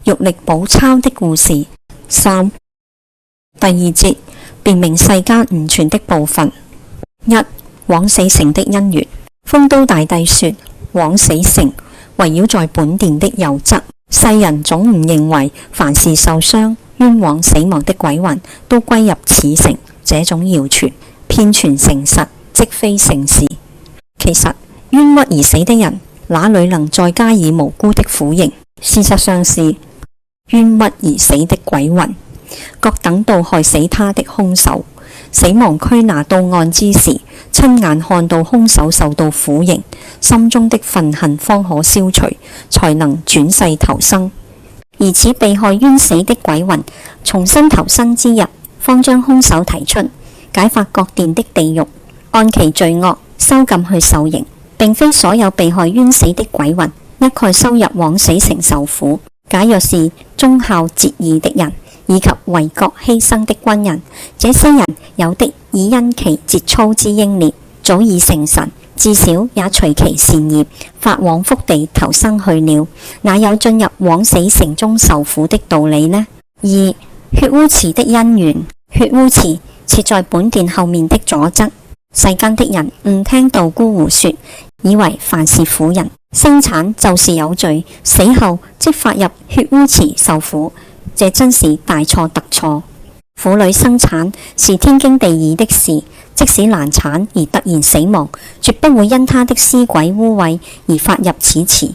玉歷寶鈔的故事。3. 第二節，辨明世間唔全的部分。1. 枉死城的因緣。酆都大帝說，枉死城圍繞在本殿的右側，世人總誤認為凡是受傷、冤枉死亡的鬼魂都歸入此城，這種謠傳遍傳誠實，即非聖事。其實冤屈而死的人，哪裏能再加以無辜的苦刑？事實上是冤屈而死的鬼魂，各等到害死他的兇手。死亡拘拿到案之時，親眼看到兇手受到苦刑，心中的憤恨方可消除，才能轉世投生。而此被害冤死的鬼魂重新投生之日，方將兇手提出，解發各殿的地獄，按其罪惡收禁去受刑。並非所有被害冤死的鬼魂一概收入枉死城受苦。假若是忠孝節義的人，以及為國犧牲的軍人，這些人有的已因其節操之英烈，早已成神，至少也隨其善業發往福地投生去了，哪有進入枉死城中受苦的道理呢？ 2. 血污池的因緣。血污池設在本殿後面的左側。世間的人誤聽道姑胡說，以為凡是婦人生產就是有罪，死後即發入血污池受苦，這真是大錯特錯。婦女生產是天經地義的事，即使難產而突然死亡，絕不會因她的屍軌污穢而發入此池。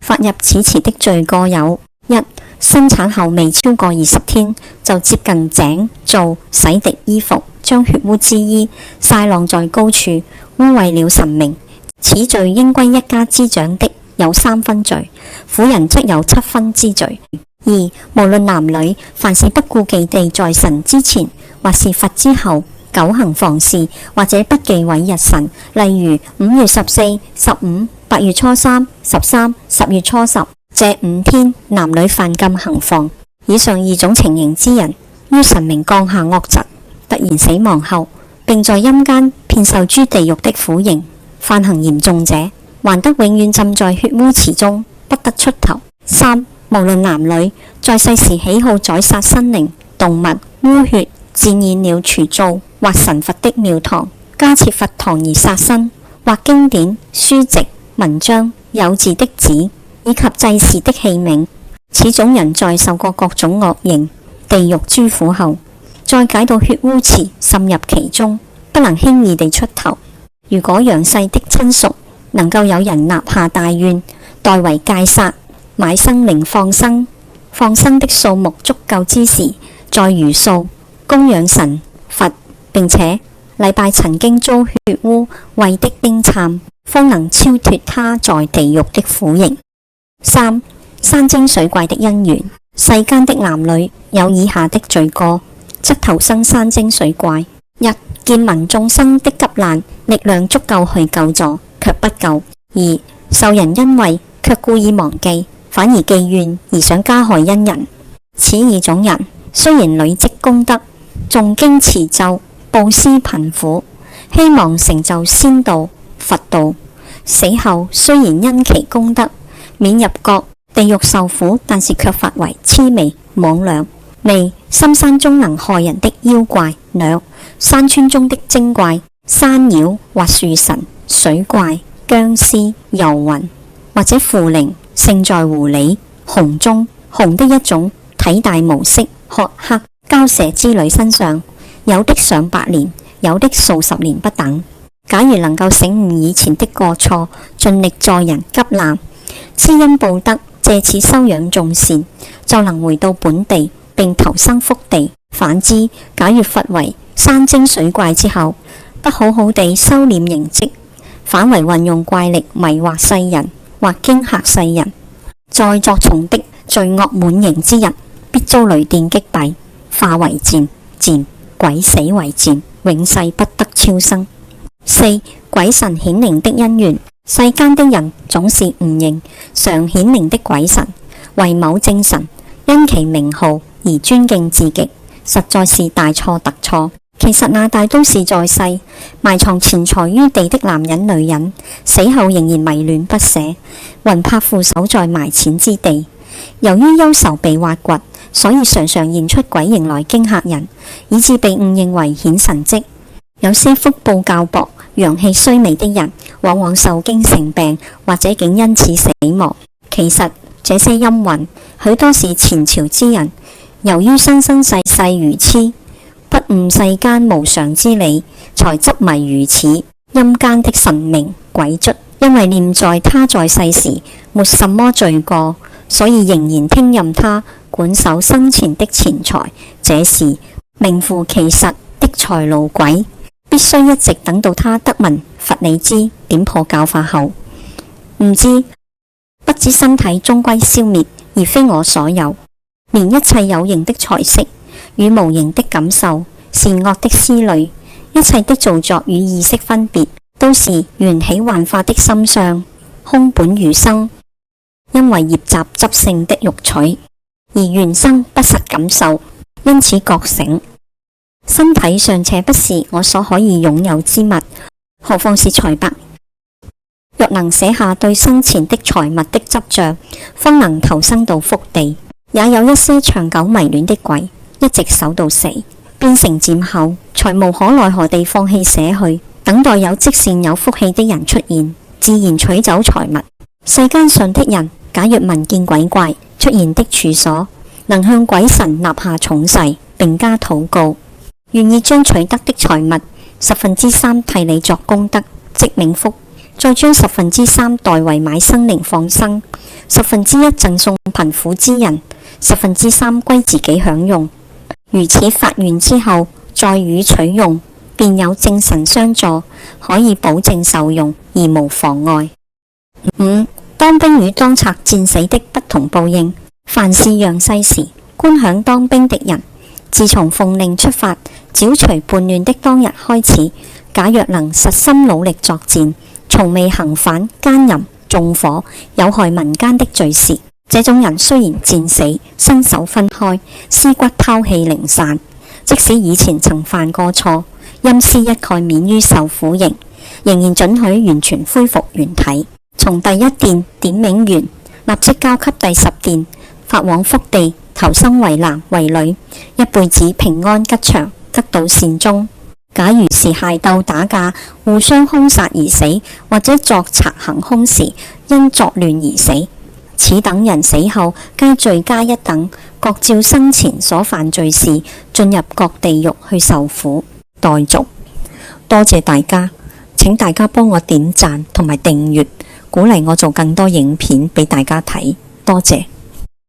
發入此池的罪過有： 1. 生產後未超過20天就接近井灶洗滌衣服，將血污之衣曬晾在高處，污穢了神明，此罪應歸一家之長的有3分罪，婦人則有7分之罪。 2. 無論男女，凡是不顧忌地在神之前或是佛之後久行房事，或者不忌諱日辰，例如5月14、15、8月初3、13、10月初10這5天男女犯禁行房，以上2種情形之人，於神明降下惡疾，突然死亡後，並在陰間遍受諸地獄的苦刑，犯行嚴重者，還得永遠浸在血污池中，不得出頭。 3. 無論男女，在世時喜好宰殺生靈、動物、污血，沾染了廚灶或神佛的廟堂，加設佛堂而殺生，或經典、書籍、文章、有字的紙以及祭祀的器皿，此種人在受過各種惡刑、地獄諸苦後，再解到血污池滲入其中，不能輕易地出頭。如果陽世的親屬能夠有人立下大願，代為戒殺買生靈放生，放生的數目足夠之時，再如數供養神佛，並且禮拜曾經遭血污穢的冰杉，方能超脫他在地獄的苦刑。 3. 山精水怪的因緣。世間的男女有以下的罪過，則投生山精水怪： 1. 見聞眾生的急難，力量足夠去救助，卻不救； 2. 受人恩惠，卻故意忘記，反而記怨而想加害恩人。此2種人雖然累積功德，誦經持咒、布施貧苦，希望成就仙道、佛道，死後雖然因其功德免入各地獄受苦，但是卻發為魑魅魍魎，魅深山中能害人的妖怪；魎山村中的精怪、山妖或樹神、水怪、僵屍、遊魂，或者附靈勝在狐狸、熊中熊的一種體大無色、褐黑、膠蛇之類身上，有的上百年，有的數十年不等。假如能夠醒悟以前的過錯，盡力助人急難，知恩報德，借此修養眾善，就能回到本地並投生福地。反之，假如佛為山精水怪之後，不好好地修煉形跡，反為運用怪力迷惑世人或驚嚇世人，在作蟲的罪惡滿盈之日，必遭雷電擊斃，化為賤，賤鬼死為賤，永世不得超生。 4. 鬼神顯靈的因緣。世間的人總是誤認常顯靈的鬼神為某正神，因其名號而尊敬至極，實在是大錯特錯。其實那大都是在世埋藏錢財於地的男人女人，死後仍然迷戀不捨，魂魄附守在埋錢之地，由於憂愁被挖掘，所以常常現出鬼形來驚嚇人，以致被誤認為顯神蹟。有些福報較薄、陽氣衰微的人，往往受驚成病，或者竟因此死亡。其實這些陰魂許多是前朝之人，由於生生世世愚痴，不悟世間無常之理，才執迷如此陰間的神明鬼卒。因為念在他在世時沒什麼罪過，所以仍然聽任他管守生前的錢財，這是名副其實的財奴鬼。必須一直等到他得聞佛理之點破教化後，不知身體終歸消滅，而非我所有。連一切有形的財色與無形的感受、善惡的思慮、一切的造作與意識分別，都是緣起幻化的心相，空本如生。因為業集執性的欲取，而緣生不實感受，因此覺醒。身體尚且不是我所可以擁有之物，何況是財帛？若能捨下對生前的財物的執着，方能投生到福地。也有一些長久迷戀的鬼，一直守到死，變成漸後，才無可奈何地放棄捨去，等待有積善有福氣的人出現，自然取走財物。世間上的人，假若聞見鬼怪出現的處所，能向鬼神立下重誓，並加禱告，願意將取得的財物3%替你作功德，積冥福，再將3%代為買生靈放生，1%贈送貧苦之人，3%歸自己享用。如此發願之後，再予取用，便有正神相助，可以保證受用而無妨礙。5. 當兵與當賊戰死的不同報應。凡是陽世時觀享當兵的人，自從奉令出發剿除叛亂的當日開始，假若能實心努力作戰，從未行反、奸淫、縱火、有害民間的罪事，這種人雖然戰死，身首分開，屍骨拋棄零散，即使以前曾犯過錯，陰屍一概免於受苦刑，仍然准許完全恢復原體。從第一殿點冥完，立即交給第10殿，發往福地，投生為男為女，一輩子平安吉祥，得到善終。假如是械鬥打架，互相兇殺而死，或者作賊行兇時因作亂而死，此等人死後皆罪加一等，各照生前所犯罪事，進入各地獄去受苦。待續。多謝大家，請大家幫我點讚同埋訂閱，鼓勵我做更多影片俾大家睇。多謝。